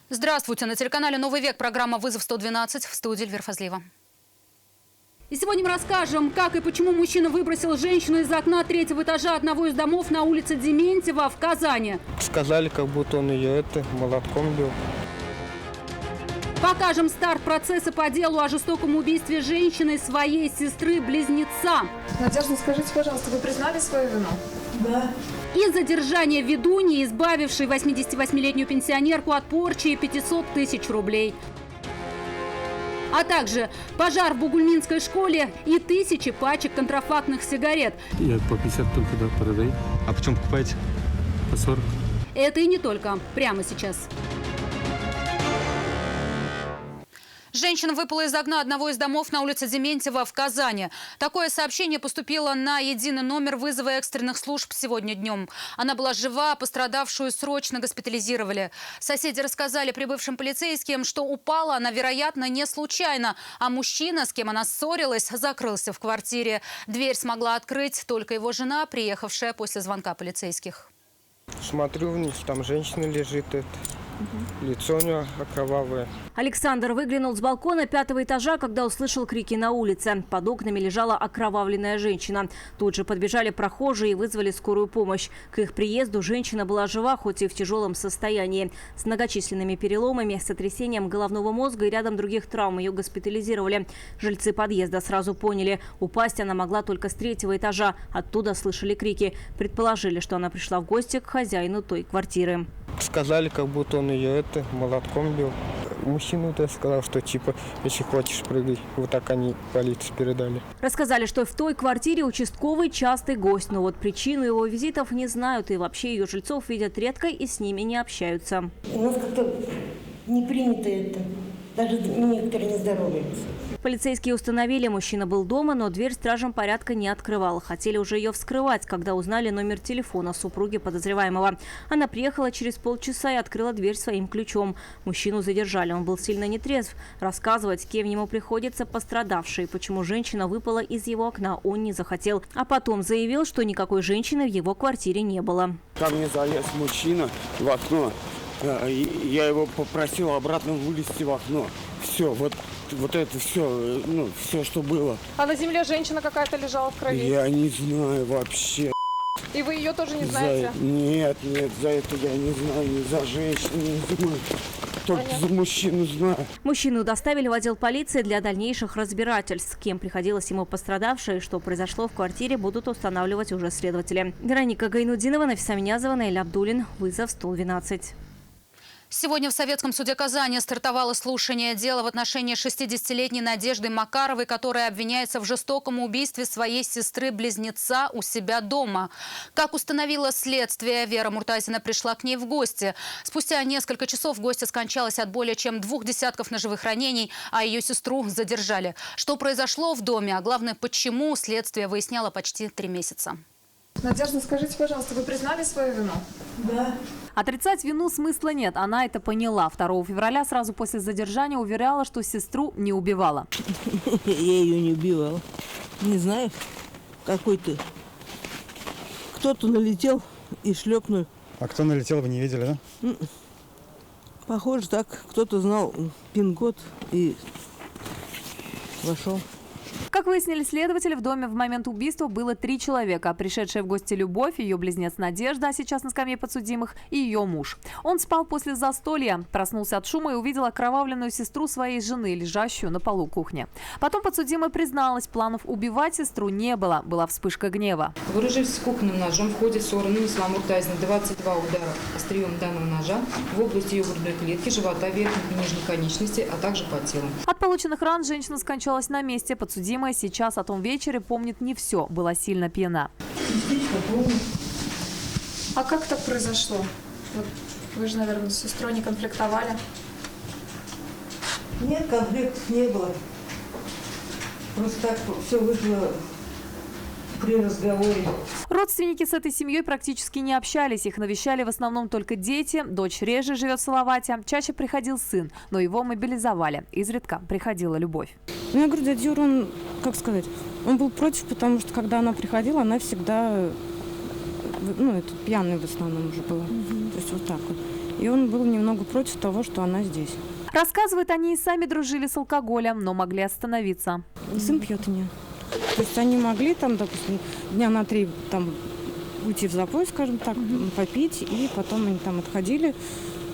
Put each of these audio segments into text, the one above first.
Здравствуйте. На телеканале «Новый век» программа «Вызов 112» в студии Эльвира Фазлиева. И сегодня мы расскажем, как и почему мужчина выбросил женщину из окна третьего этажа одного из домов на улице Дементьева в Казани. Сказали, как будто он ее молотком бил. Покажем старт процесса по делу о жестоком убийстве женщины своей сестры-близнеца. Надежда, скажите, пожалуйста, вы признали свою вину? Да. И задержание ведуньи, избавившей 88-летнюю пенсионерку от порчи и 500 тысяч рублей. А также пожар в Бугульминской школе и тысячи пачек контрафактных сигарет. Я по 50 только продаю. А почем покупаете? По 40. Это и не только. Прямо сейчас. Женщина выпала из окна одного из домов на улице Дементьева в Казани. Такое сообщение поступило на единый номер вызова экстренных служб сегодня днем. Она была жива, пострадавшую срочно госпитализировали. Соседи рассказали прибывшим полицейским, что упала она, вероятно, не случайно. А мужчина, с кем она ссорилась, закрылся в квартире. Дверь смогла открыть только его жена, приехавшая после звонка полицейских. Смотрю вниз, там женщина лежит, лицо у нее окровавое. Александр выглянул с балкона 5-го этажа, когда услышал крики на улице. Под окнами лежала окровавленная женщина. Тут же подбежали прохожие и вызвали скорую помощь. К их приезду женщина была жива, хоть и в тяжелом состоянии. С многочисленными переломами, сотрясением головного мозга и рядом других травм ее госпитализировали. Жильцы подъезда сразу поняли, упасть она могла только с 3-го этажа. Оттуда слышали крики. Предположили, что она пришла в гости к хозяину той квартиры. Сказали, как будто он ее молотком бил. Мужчина сказал, что типа, если хочешь, прыгай. Вот так они полиции передали. Рассказали, что в той квартире участковый частый гость. Но вот причину его визитов не знают. И вообще ее жильцов видят редко и с ними не общаются. У нас как-то не принято это. Даже некоторые не здороваются. Полицейские установили, мужчина был дома, но дверь стражам порядка не открывал. Хотели уже ее вскрывать, когда узнали номер телефона супруги подозреваемого. Она приехала через полчаса и открыла дверь своим ключом. Мужчину задержали, он был сильно нетрезв. Рассказывать, кем ему приходится пострадавший, почему женщина выпала из его окна, он не захотел. А потом заявил, что никакой женщины в его квартире не было. Ко мне залез мужчина в окно. Я его попросил обратно вылезти в окно. Все, вот это все, все, что было. А на земле женщина какая-то лежала в крови? Я не знаю вообще. И вы ее тоже не знаете? Нет, за это я не знаю, ни за женщину, не знаю. Только за мужчину знаю. Мужчину доставили в отдел полиции для дальнейших разбирательств. С кем приходилось ему пострадавшая и что произошло в квартире, будут устанавливать уже следователи. Вероника Гайнудинова, Нафиса Минязова, Наиль Абдулин. Вызов 112. Сегодня в Советском суде Казани стартовало слушание дела в отношении 60-летней Надежды Макаровой, которая обвиняется в жестоком убийстве своей сестры-близнеца у себя дома. Как установило следствие, Вера Муртазина пришла к ней в гости. Спустя несколько часов гостья скончалась от более чем 2 десятков ножевых ранений, а ее сестру задержали. Что произошло в доме, а главное, почему, следствие выясняло почти 3 месяца. Надежда, скажите, пожалуйста, вы признали свою вину? Да. Отрицать вину смысла нет, она это поняла. 2 февраля сразу после задержания уверяла, что сестру не убивала. Я ее не убивала. Не знаю, какой-то. Кто-то налетел и шлепнул. А кто налетел, вы не видели, да? Похоже так. Кто-то знал пин-код и вошел. Как выяснили следователи, в доме в момент убийства было 3 человека. Пришедшая в гости Любовь, ее близнец Надежда, а сейчас на скамье подсудимых, и ее муж. Он спал после застолья, проснулся от шума и увидел окровавленную сестру своей жены, лежащую на полу кухни. Потом подсудимая призналась, планов убивать сестру не было. Была вспышка гнева. Вооружившись кухонным ножом, в ходе ссоры нанесла Муртазина 22 удара острием данного ножа в области ее грудной клетки, живота, верхних и нижних конечностей, а также по телу. От полученных ран женщина скончалась на месте. Подсудимая сейчас о том вечере помнит не все, была сильно пьяна. А как так произошло? Вот вы же, наверное, с сестрой не конфликтовали? Нет, конфликтов не было. Просто так все вышло при разговоре. Родственники с этой семьей практически не общались. Их навещали в основном только дети. Дочь реже живет в Салавате. Чаще приходил сын, но его мобилизовали. Изредка приходила Любовь. Ну, я говорю, дядя Юра, он, как сказать, он был против, потому что, когда она приходила, она всегда, пьяной в основном уже была. То есть вот так вот. И он был немного против того, что она здесь. Рассказывают, они и сами дружили с алкоголем, но могли остановиться. Сын пьет у нее. То есть они могли там, допустим, дня на 3 там уйти в запой, скажем так, попить, и потом они там отходили,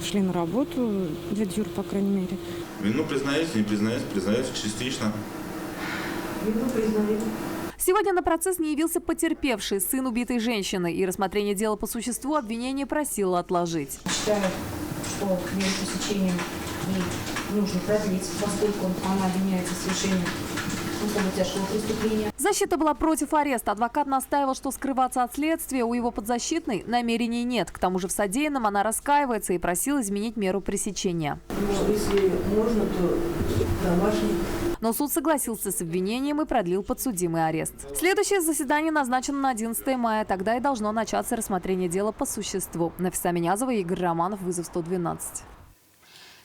шли на работу, дядя Юра, по крайней мере. Вину признаете, не признаете, признаете частично. Вину признаю. Сегодня на процесс не явился потерпевший, сын убитой женщины, и рассмотрение дела по существу обвинение просило отложить. Считаю, что меру пресечения ей нужно продлить, поскольку она обвиняется в совершении особо тяжкого преступления. Защита была против ареста. Адвокат настаивал, что скрываться от следствия у его подзащитной намерений нет. К тому же в содеянном она раскаивается и просила изменить меру пресечения. Если можно, то домашний. Но суд согласился с обвинением и продлил подсудимый арест. Следующее заседание назначено на 11 мая. Тогда и должно начаться рассмотрение дела по существу. Нафиса Минязова, Игорь Романов, вызов 112.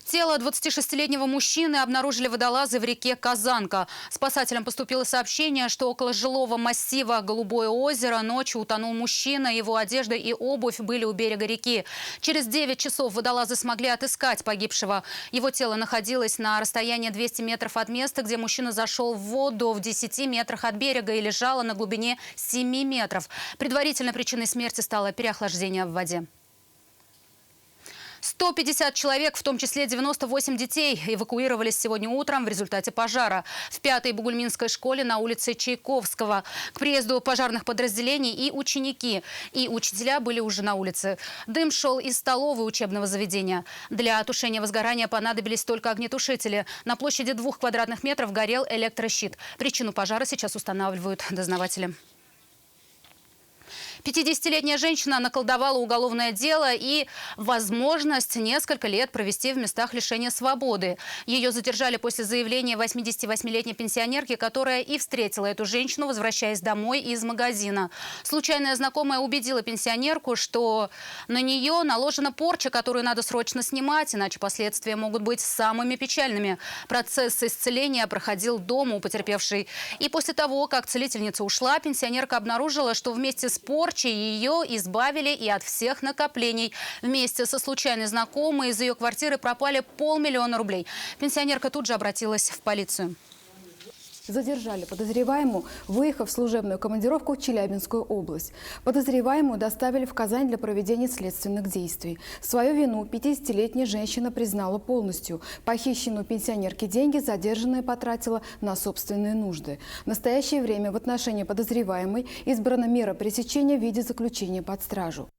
Тело 26-летнего мужчины обнаружили водолазы в реке Казанка. Спасателям поступило сообщение, что около жилого массива Голубое озеро ночью утонул мужчина. Его одежда и обувь были у берега реки. Через 9 часов водолазы смогли отыскать погибшего. Его тело находилось на расстоянии 200 метров от места, где мужчина зашел в воду в 10 метрах от берега и лежало на глубине 7 метров. Предварительной причиной смерти стало переохлаждение в воде. 150 человек, в том числе 98 детей, эвакуировались сегодня утром в результате пожара в 5-й Бугульминской школе на улице Чайковского. К приезду пожарных подразделений и ученики, и учителя были уже на улице. Дым шел из столовой учебного заведения. Для тушения возгорания понадобились только огнетушители. На площади 2 квадратных метров горел электрощит. Причину пожара сейчас устанавливают дознаватели. 50-летняя женщина наколдовала уголовное дело и возможность несколько лет провести в местах лишения свободы. Ее задержали после заявления 88-летней пенсионерки, которая и встретила эту женщину, возвращаясь домой из магазина. Случайная знакомая убедила пенсионерку, что на нее наложена порча, которую надо срочно снимать, иначе последствия могут быть самыми печальными. Процесс исцеления проходил дома у потерпевшей. И после того, как целительница ушла, пенсионерка обнаружила, что вместе с порчей ее избавили и от всех накоплений. Вместе со случайной знакомой из ее квартиры пропали 500 000 рублей. Пенсионерка тут же обратилась в полицию. Задержали подозреваемую, выехав в служебную командировку в Челябинскую область. Подозреваемую доставили в Казань для проведения следственных действий. Свою вину 50-летняя женщина признала полностью. Похищенные у пенсионерки деньги задержанная потратила на собственные нужды. В настоящее время в отношении подозреваемой избрана мера пресечения в виде заключения под стражу.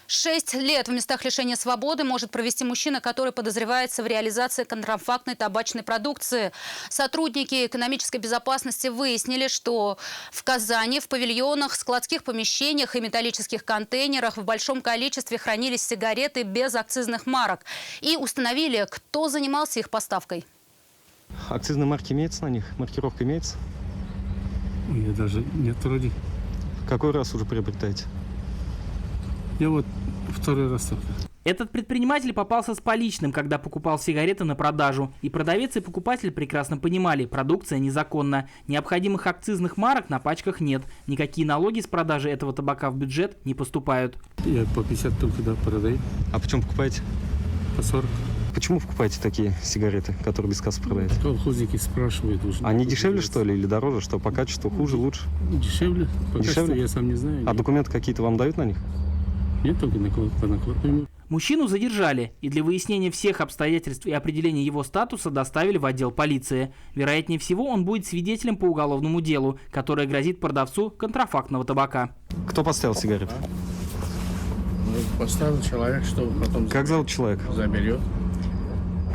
6 лет в местах лишения свободы может провести мужчина, который подозревается в реализации контрафактной табачной продукции. Сотрудники экономической безопасности выяснили, что в Казани в павильонах, складских помещениях и металлических контейнерах в большом количестве хранились сигареты без акцизных марок. И установили, кто занимался их поставкой. Акцизные марки имеются на них? Маркировка имеется? У меня даже нет вроде. Какой раз уже приобретаете? Я вот 2-й раз только. Этот предприниматель попался с поличным, когда покупал сигареты на продажу. И продавец, и покупатель прекрасно понимали, продукция незаконна. Необходимых акцизных марок на пачках нет. Никакие налоги с продажи этого табака в бюджет не поступают. Я по 50 только продаю. А почем покупаете? По 40. Почему вы покупаете такие сигареты, которые без кассы продаете? Колхозники спрашивают. Они дешевле, что ли, или дороже? Что, по качеству хуже, лучше? Дешевле. По качеству я сам не знаю. А документы какие-то вам дают на них? Нет, только по накладному. Мужчину задержали и для выяснения всех обстоятельств и определения его статуса доставили в отдел полиции. Вероятнее всего, он будет свидетелем по уголовному делу, которое грозит продавцу контрафактного табака. Кто поставил сигареты? Поставил человек, чтобы потом... Как зовут человека? Заберет.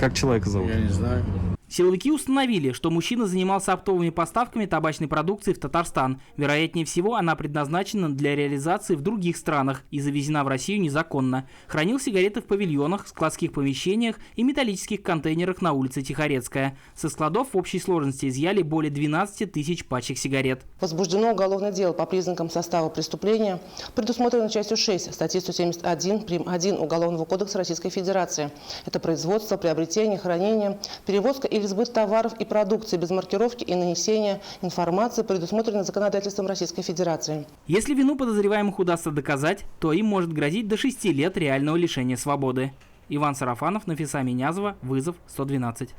Как человека зовут? Я не знаю. Силовики установили, что мужчина занимался оптовыми поставками табачной продукции в Татарстан. Вероятнее всего, она предназначена для реализации в других странах и завезена в Россию незаконно. Хранил сигареты в павильонах, складских помещениях и металлических контейнерах на улице Тихорецкая. Со складов в общей сложности изъяли более 12 000 пачек сигарет. Возбуждено уголовное дело по признакам состава преступления, предусмотрено частью 6 статьи 171 прим. 1 Уголовного кодекса Российской Федерации. Это производство, приобретение, хранение, перевозка или или сбыт товаров и продукции без маркировки и нанесения информации, предусмотренной законодательством Российской Федерации. Если вину подозреваемых удастся доказать, то им может грозить до 6 лет реального лишения свободы. Иван Сарафанов, Нафиса Минязова, Вызов, 112.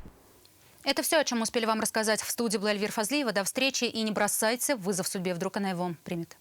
Это все, о чем успели вам рассказать. В студии была Эльвира Фазлиева. До встречи и не бросайте вызов судьбе, вдруг она его примет.